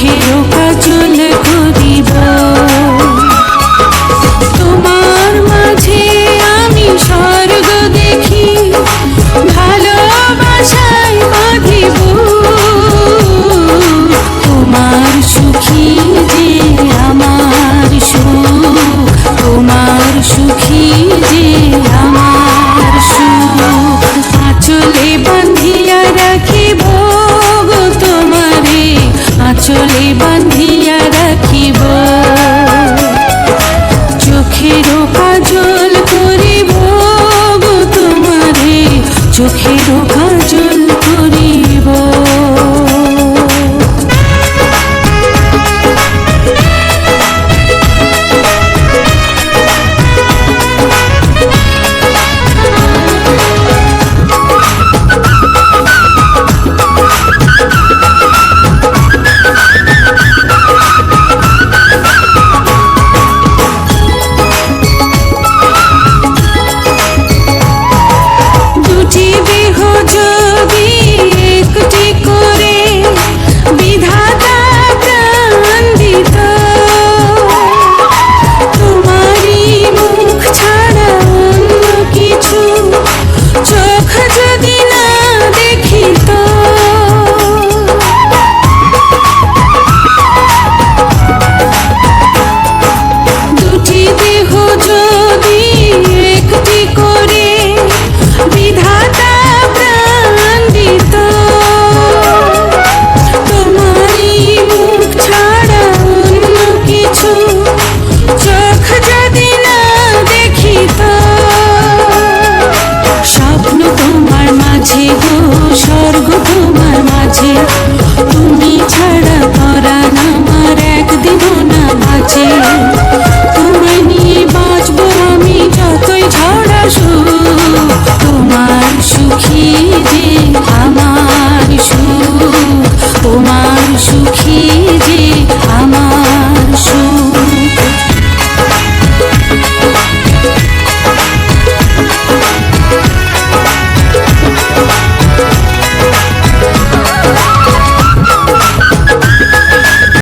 চোখেরও কাজল করিব তোমার মাঝে আমি স্বর্গ দেখি ভালোবাসায় বাঁধিব তোমার সুখী যে আমার সুখ তোমার সুখী যে আমার সুখ আঁচলে বাঁধিয়া রাখিব গো তোমারে আঁচলে বাঁধিয়া রাখিব চোখেরও কাজল করিব গো তোমারে চোখেরও